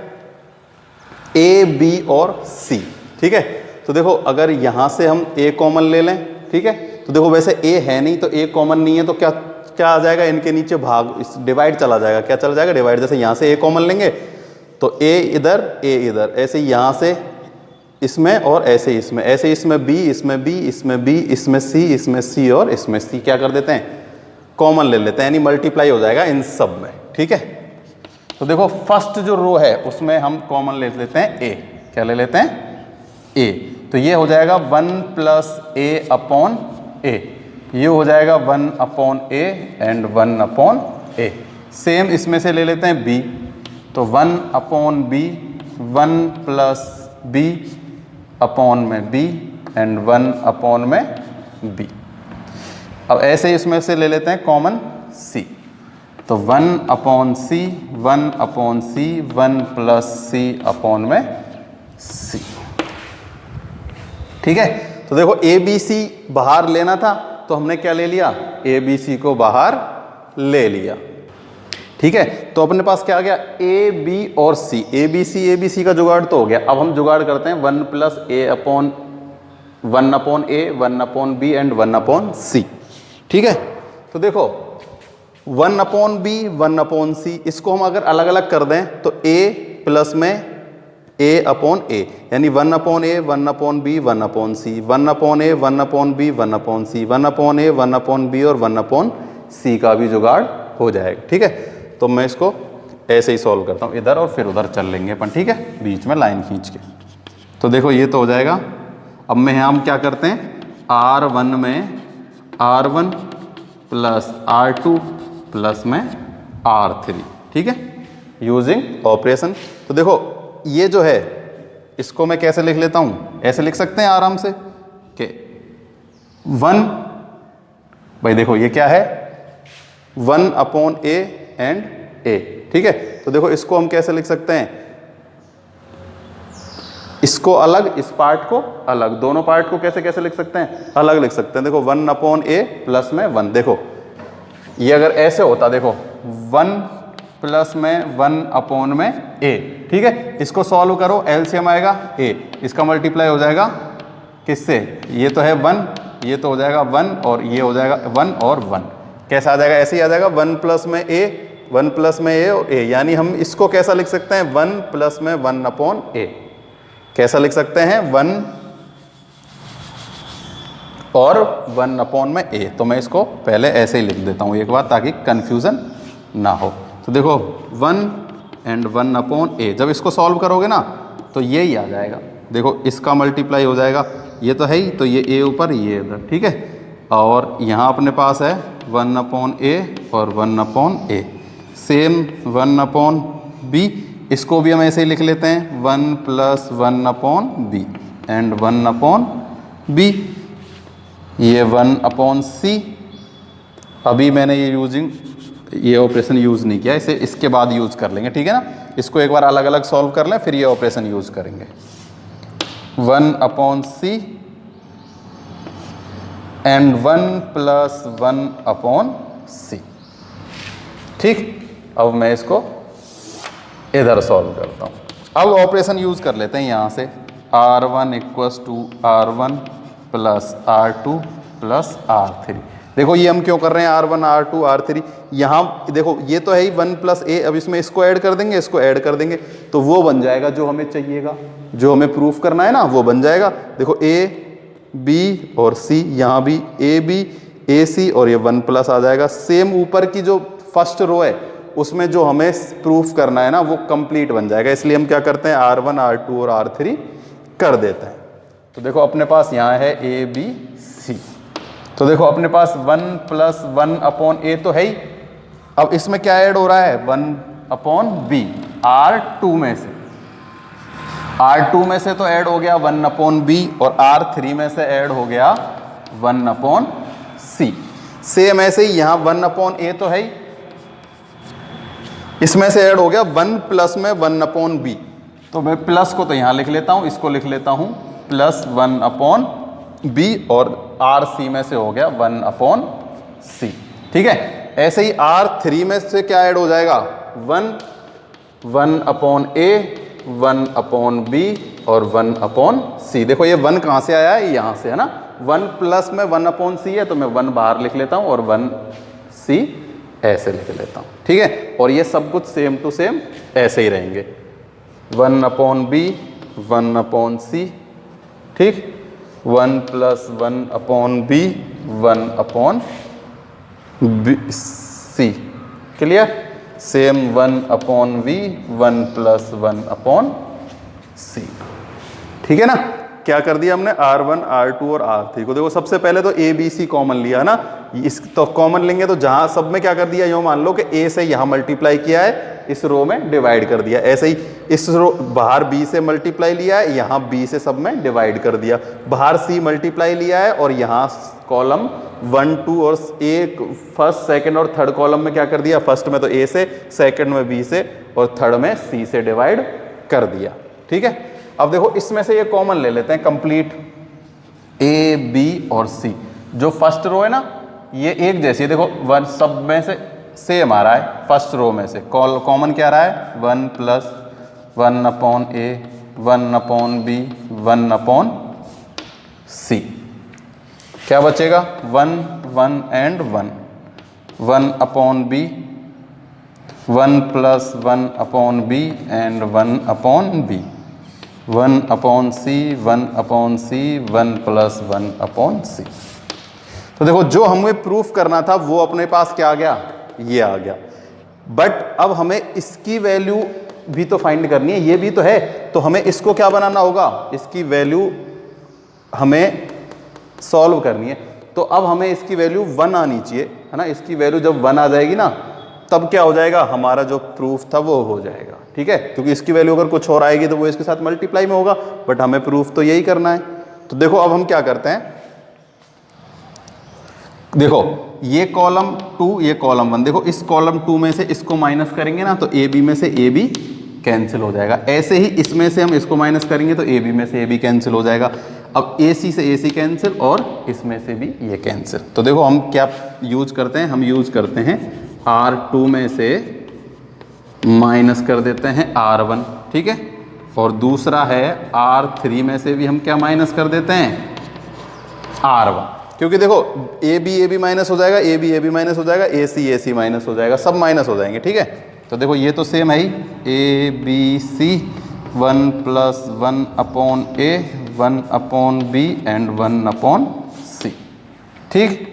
ए बी और सी। ठीक है, तो देखो अगर यहां से हम ए कॉमन ले लें, ठीक है, तो देखो वैसे ए है नहीं तो ए कॉमन नहीं है, तो क्या क्या आ जाएगा, इनके नीचे भाग, इस डिवाइड चला जाएगा। क्या चला जाएगा, डिवाइड। जैसे यहां से ए कॉमन लेंगे तो ए इधर, ए इधर, ऐसे यहां से इसमें और ऐसे इसमें, ऐसे इसमें बी, इसमें बी, इसमें बी, इसमें सी, इसमें सी और इसमें सी, क्या कर देते हैं, कॉमन ले लेते हैं, यानी मल्टीप्लाई हो जाएगा इन सब में। ठीक है, तो देखो फर्स्ट जो रो है उसमें हम कॉमन ले लेते हैं ए। क्या ले लेते हैं, ए। तो ये हो जाएगा 1 प्लस ए अपॉन ए। ये हो जाएगा 1/a एंड 1/a। सेम इसमें से ले लेते हैं b, तो 1/b 1 प्लस b अपॉन में b एंड 1 में b। अब ऐसे ही इसमें से ले लेते हैं कॉमन c, तो 1/c 1/c 1 plus c upon में c। ठीक है, तो देखो ए बी सी बाहर लेना था तो हमने क्या ले लिया, ए बी सी को बाहर ले लिया। ठीक है, तो अपने पास क्या आ गया, ए बी और सी, ए बी सी का जुगाड़ तो हो गया। अब हम जुगाड़ करते हैं 1 plus A upon 1/a 1/b and 1/c। ठीक है, तो देखो 1/b 1/c, इसको हम अगर अलग अलग कर दें तो a प्लस में a/a, यानी 1/a 1/b 1/c 1/a 1/b 1/c 1/a 1/b और 1/c का भी जुगाड़ हो जाएगा। ठीक है, तो मैं इसको ऐसे ही सॉल्व करता हूँ, इधर और फिर उधर चल लेंगे अपन। ठीक है, बीच में लाइन खींच के। तो देखो ये तो हो जाएगा। अब में हम क्या करते हैं, R1 में R1 प्लस R2 प्लस में R3। ठीक है, यूजिंग ऑपरेशन। तो देखो ये जो है इसको मैं कैसे लिख लेता हूँ, ऐसे लिख सकते हैं आराम से कि 1, भाई देखो ये क्या है 1/a एंड a। ठीक है, तो देखो इसको हम कैसे लिख सकते हैं, इसको अलग इस पार्ट को अलग, दोनों पार्ट को कैसे कैसे लिख सकते हैं, अलग लिख सकते हैं। देखो 1/a प्लस में 1, देखो ये अगर ऐसे होता, देखो 1 प्लस में 1 में a। ठीक है, इसको सॉल्व करो, एलसीएम आएगा a, इसका मल्टीप्लाई हो जाएगा किससे, ये तो है 1, ये तो हो जाएगा 1 और ये हो जाएगा 1 और 1, कैसा आ जाएगा, ऐसे ही आ जाएगा 1 प्लस में a 1 प्लस में a और a, यानी हम इसको कैसा लिख सकते हैं 1 प्लस में 1/a। कैसा लिख सकते हैं 1 और 1 में a। तो मैं इसको पहले ऐसे ही लिख देता हूँ एक बार ताकि कंफ्यूजन ना हो। तो देखो 1 एंड 1/a, जब इसको सॉल्व करोगे ना तो ये ही आ जाएगा। देखो इसका मल्टीप्लाई हो जाएगा, ये तो है ही, तो ये a ऊपर ये इधर। ठीक है, और यहाँ अपने पास है 1/a और 1/a, सेम 1/b, इसको भी हम ऐसे ही लिख लेते हैं 1 प्लस 1/b एंड 1/b, ये 1/c। अभी मैंने ये ऑपरेशन यूज़ नहीं किया, इसे इसके बाद यूज़ कर लेंगे। ठीक है ना, इसको एक बार अलग अलग सॉल्व कर लें फिर ये ऑपरेशन यूज़ करेंगे। 1/c and 1 plus 1/c। ठीक, अब मैं इसको इधर सॉल्व करता हूँ। अब ऑपरेशन यूज़ कर लेते हैं यहाँ से, R1 = R1 plus R2 plus R3। देखो ये हम क्यों कर रहे हैं R1 R2 R3, यहाँ देखो ये तो है ही 1 प्लस a, अब इसमें इसको ऐड कर देंगे, इसको ऐड कर देंगे तो वो बन जाएगा जो हमें चाहिएगा, जो हमें प्रूफ करना है ना वो बन जाएगा। देखो a b और c, यहाँ भी a b a c और ये 1 प्लस आ जाएगा। सेम ऊपर की जो फर्स्ट रो है उसमें जो हमें प्रूफ करना है ना वो कंप्लीट बन जाएगा, इसलिए हम क्या करते हैं R1 R2 और R3 कर देते हैं। तो देखो अपने पास यहाँ है a b c, तो देखो अपने पास 1 प्लस 1/a तो है ही, अब इसमें क्या ऐड हो रहा है 1/b, R2 में से, R2 में से तो ऐड हो गया 1/b और R3 में से ऐड हो गया 1/c। सेम ऐसे ही यहाँ 1/a तो है ही, इसमें से ऐड हो गया 1 प्लस में 1/b, तो मैं प्लस को तो यहाँ लिख लेता हूँ, इसको लिख लेता हूँ प्लस 1/b और R3 में से हो गया 1/c। ठीक है, ऐसे ही R3 में से क्या ऐड हो जाएगा 1/a 1/b और 1/c। देखो ये 1 कहाँ से आया है, यहाँ से है ना, 1 प्लस में 1/c है तो मैं 1 बाहर लिख लेता हूँ और 1c ऐसे लिख लेता हूँ। ठीक है, और ये सब कुछ सेम टू सेम ऐसे ही रहेंगे, 1/b 1/c। ठीक, 1 plus 1/b 1/c, clear. Same 1/v 1 plus 1/c। ठीक है ना, क्या कर दिया हमने, R1 R2 और R3 को। देखो सबसे पहले तो A B C कॉमन लिया है ना, इस तो कॉमन लेंगे तो जहां सब में क्या कर दिया, यूं मान लो कि A से यहां मल्टीप्लाई किया है, इस रो में डिवाइड कर दिया। ऐसे ही इस रो बाहर B से मल्टीप्लाई लिया है, यहां B से सब में डिवाइड कर दिया। बाहर C मल्टीप्लाई लिया है और यहां कॉलम 1 2 और एक फर्स्ट सेकंड और थर्ड कॉलम में क्या कर दिया, फर्स्ट में तो A से, सेकंड में B से और थर्ड में C से डिवाइड कर दिया। ठीक है, अब देखो इसमें से ये कॉमन ले लेते हैं कंप्लीट, A B और C। जो फर्स्ट रो है ना ये एक जैसी है, देखो वन सब में से सेम आ रहा है, फर्स्ट रो में से कॉमन क्या आ रहा है, 1 plus 1 upon A 1 upon B 1 upon C। क्या बचेगा, 1 1 and 1 1 upon B 1 plus 1 upon B and 1 upon B 1 upon C 1 upon C 1 plus 1 upon C। तो देखो जो हमें प्रूफ करना था वो अपने पास क्या आ गया, ये आ गया। बट अब हमें इसकी वैल्यू भी तो फाइंड करनी है, ये भी तो है, तो हमें इसको क्या बनाना होगा, इसकी वैल्यू हमें सॉल्व करनी है। तो अब हमें इसकी वैल्यू 1 आनी चाहिए, है ना। इसकी वैल्यू जब 1 आ जाएगी ना तब क्या हो जाएगा, हमारा जो प्रूफ था वो हो जाएगा। ठीक है, क्योंकि इसकी वैल्यू अगर कुछ और आएगी तो वो इसके साथ मल्टीप्लाई में होगा, बट हमें प्रूफ तो यही करना है। तो देखो अब हम क्या करते हैं, देखो ये कॉलम 2 ये कॉलम 1, देखो इस कॉलम 2 में से इसको माइनस करेंगे ना तो ए बी में से ए बी कैंसिल हो जाएगा। ऐसे ही इसमें से हम इसको माइनस करेंगे तो ए बी में से ए बी कैंसिल हो जाएगा। अब ए सी से ए सी कैंसिल और इसमें से भी ये कैंसिल। तो देखो हम क्या यूज करते हैं, हम यूज करते हैं R2 में से माइनस कर देते हैं R1, ठीक है, और दूसरा है R3 में से भी हम क्या माइनस कर देते हैं R1, क्योंकि देखो ए बी माइनस हो जाएगा, ए बी माइनस हो जाएगा, ए सी माइनस हो जाएगा, सब माइनस हो जाएंगे। ठीक है, तो देखो ये तो सेम है ही, a B C 1 plus 1 upon A 1 upon b and 1 upon c. ठीक,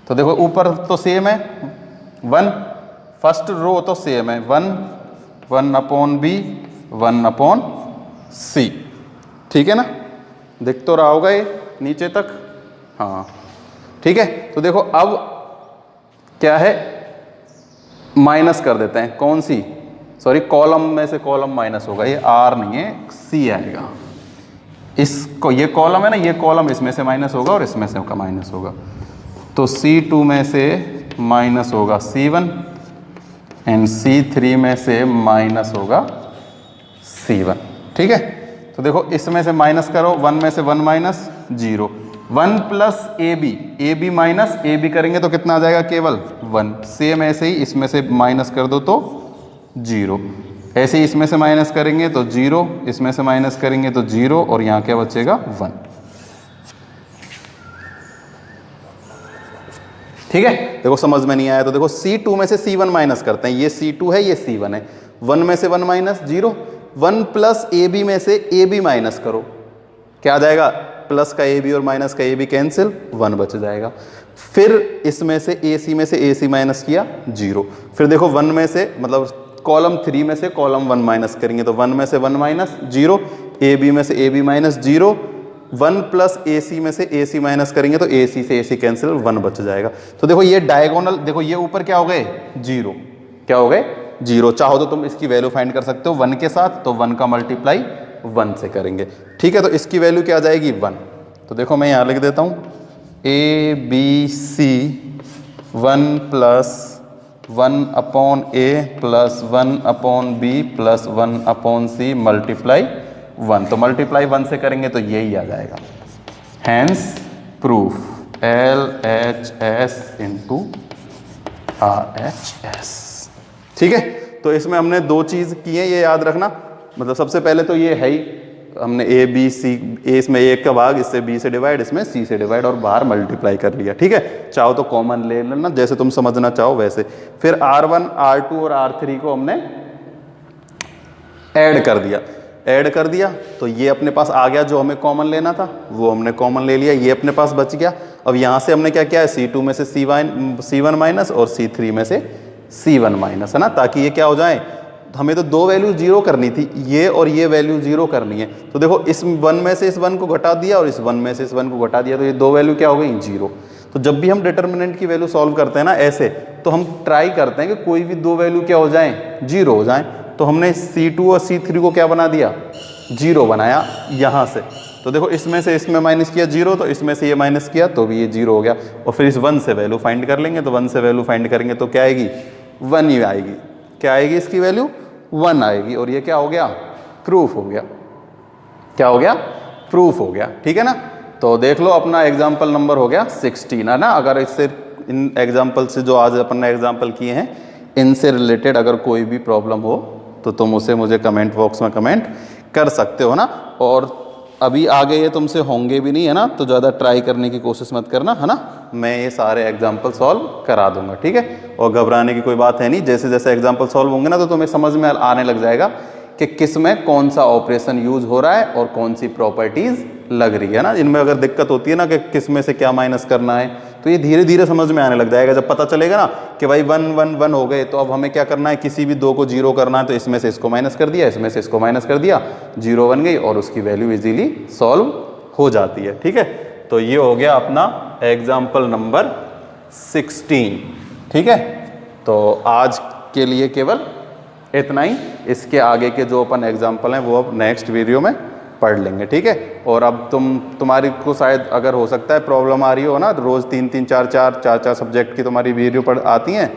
तो देखो ऊपर तो सेम है 1, फर्स्ट रो तो सेम है 1 अपॉन बी 1 अपॉन सी। ठीक है ना, दिख तो रहा होगा ये नीचे तक, हाँ ठीक है। तो देखो अब क्या है, माइनस कर देते हैं, कौन सी, सॉरी कॉलम में से कॉलम माइनस होगा, ये R नहीं है C आएगा। इसको ये कॉलम है ना, ये कॉलम इसमें से माइनस होगा और इसमें से का माइनस होगा, तो C2 में से माइनस होगा C1 एंड C3 में से माइनस होगा C1। ठीक है, तो देखो इसमें से माइनस करो, 1 में से 1 minus 0, 1 plus A B minus A B करेंगे तो कितना आ जाएगा, केवल 1। सेम ऐसे ही इसमें से माइनस कर दो तो 0, ऐसे ही इसमें से माइनस करेंगे तो 0, इसमें से माइनस करेंगे तो 0 और यहाँ क्या बचेगा 1। ठीक है, देखो समझ में नहीं आया तो देखो C2 में से C1 माइनस करते हैं, ये C2 है ये C1 है, 1 में से 1 माइनस 0, 1 प्लस ए बी में से ए बी माइनस करो, क्या आ जाएगा, प्लस का ए बी और माइनस का ए बी कैंसिल, 1 बच जाएगा। फिर इसमें से ए सी में से ए सी माइनस किया 0, फिर देखो 1 में से मतलब कॉलम 3 में से कॉलम 1 माइनस करेंगे तो 1 में से 1 माइनस 0, ए बी में से ए बी माइनस 0, 1 प्लस ए सी में से ए सी माइनस करेंगे तो ए सी से ए सी कैंसिल, 1 बच जाएगा। तो देखो ये डायगोनल, देखो ये ऊपर क्या हो गए 0, क्या हो गए 0। चाहो तो तुम इसकी वैल्यू फाइंड कर सकते हो 1 के साथ, तो 1 का मल्टीप्लाई 1 से करेंगे। ठीक है, तो इसकी वैल्यू क्या आ जाएगी 1। तो देखो मैं यहाँ लिख देता हूँ A B C 1 plus 1 upon A plus 1 upon B plus 1 upon C multiply 1। तो मल्टीप्लाई 1 से करेंगे तो यही आ जाएगा, hence proof LHS into RHS। ठीक है, तो इसमें हमने 2 चीज़ की है, ये याद रखना। मतलब सबसे पहले तो ये है ही, हमने ए बी सी, ए इसमें 1 का भाग, इससे B से डिवाइड, इसमें C से डिवाइड और बाहर मल्टीप्लाई कर लिया। ठीक है, चाहो तो कॉमन ले लेना, जैसे तुम समझना चाहो वैसे। फिर R1 R2 और R3 को हमने ऐड कर दिया तो ये अपने पास आ गया, जो हमें कॉमन लेना था वो हमने कॉमन ले लिया, ये अपने पास बच गया। अब यहाँ से हमने क्या किया है, C2 में से C1 माइनस और C3 में से C1 माइनस, है ना, ताकि ये क्या हो जाए, हमें तो दो वैल्यू जीरो करनी थी, ये और ये वैल्यू जीरो करनी है। तो देखो इस 1 में से इस 1 को घटा दिया और इस 1 में से इस 1 को घटा दिया, तो ये दो वैल्यू क्या हो गई, जीरो। तो जब भी हम डिटर्मिनेंट की वैल्यू सॉल्व करते हैं ना ऐसे, तो हम ट्राई करते हैं कि कोई भी दो वैल्यू क्या हो जाए, जीरो हो जाए। तो हमने C2 और C3 को क्या बना दिया, जीरो बनाया यहाँ से। तो देखो इसमें से इसमें माइनस किया जीरो, तो इसमें से ये माइनस किया तो भी ये जीरो हो गया। और फिर इस 1 से वैल्यू फाइंड कर लेंगे, तो 1 से वैल्यू फाइंड करेंगे तो क्या आएगी, 1 ही आएगी। क्या आएगी, इसकी वैल्यू 1 आएगी। और ये क्या हो गया, प्रूफ हो गया। क्या हो गया, प्रूफ हो गया। ठीक है ना। तो देख लो अपना एग्जाम्पल नंबर हो गया 16 है ना। अगर इससे इन एग्जाम्पल से जो आज अपन ने एग्जाम्पल किए हैं इनसे रिलेटेड अगर कोई भी प्रॉब्लम हो तो तुम उसे मुझे कमेंट बॉक्स में कमेंट कर सकते हो ना। और अभी आगे ये तुमसे होंगे भी नहीं है ना, तो ज़्यादा ट्राई करने की कोशिश मत करना है ना। मैं ये सारे एग्जाम्पल सॉल्व करा दूंगा, ठीक है। और घबराने की कोई बात है नहीं, जैसे जैसे एग्जाम्पल सॉल्व होंगे ना तो तुम्हें समझ में आने लग जाएगा कि किस में कौन सा ऑपरेशन यूज हो रहा है और कौन सी प्रॉपर्टीज लग रही है ना। इनमें अगर दिक्कत होती है ना कि किस में से क्या माइनस करना है, तो ये धीरे धीरे समझ में आने लग जाएगा। जब पता चलेगा ना कि भाई 1 1 1 हो गए, तो अब हमें क्या करना है, किसी भी दो को जीरो करना है, तो इसमें से इसको माइनस कर दिया, इसमें से इसको माइनस कर दिया, जीरो बन गई और उसकी वैल्यू इजीली सॉल्व हो जाती है। ठीक है। तो ये हो गया अपना एग्जाम्पल नंबर 16। ठीक है। तो आज के लिए केवल इतना ही। इसके आगे के जो अपन एग्जाम्पल हैं वो अब नेक्स्ट वीडियो में पढ़ लेंगे। ठीक है। और अब तुम्हारी को शायद अगर हो सकता है प्रॉब्लम आ रही हो ना, रोज़ 3 3 4 4 सब्जेक्ट की तुम्हारी वीडियो पढ़ आती हैं,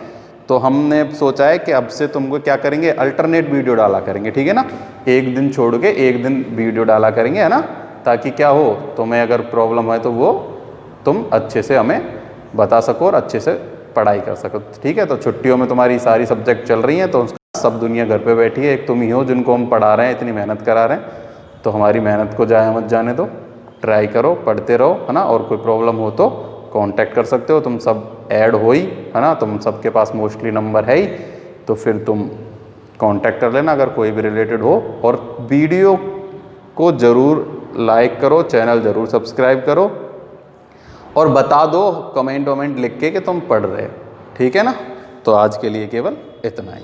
तो हमने सोचा है कि अब से तुमको क्या करेंगे, अल्टरनेट वीडियो डाला करेंगे। ठीक है ना। एक दिन छोड़ के एक दिन वीडियो डाला करेंगे, है ना, ताकि क्या हो, तुम्हें अगर प्रॉब्लम है तो वो तुम अच्छे से हमें बता सको और अच्छे से पढ़ाई कर सको। ठीक है। तो छुट्टियों में तुम्हारी सारी सब्जेक्ट चल रही हैं, तो सब दुनिया घर पे बैठी है, एक तुम ही हो जिनको हम पढ़ा रहे हैं, इतनी मेहनत करा रहे हैं। तो हमारी मेहनत को जाया मत जाने दो, ट्राई करो, पढ़ते रहो, है ना। और कोई प्रॉब्लम हो तो कांटेक्ट कर सकते हो। तुम सब ऐड हो ही, है ना, तुम सबके पास मोस्टली नंबर है ही, तो फिर तुम कांटेक्ट कर लेना अगर कोई भी रिलेटेड हो। और वीडियो को ज़रूर लाइक करो, चैनल ज़रूर सब्सक्राइब करो और बता दो कमेंट वमेंट लिख के कि तुम पढ़ रहे हो। ठीक है ना। तो आज के लिए केवल इतना ही।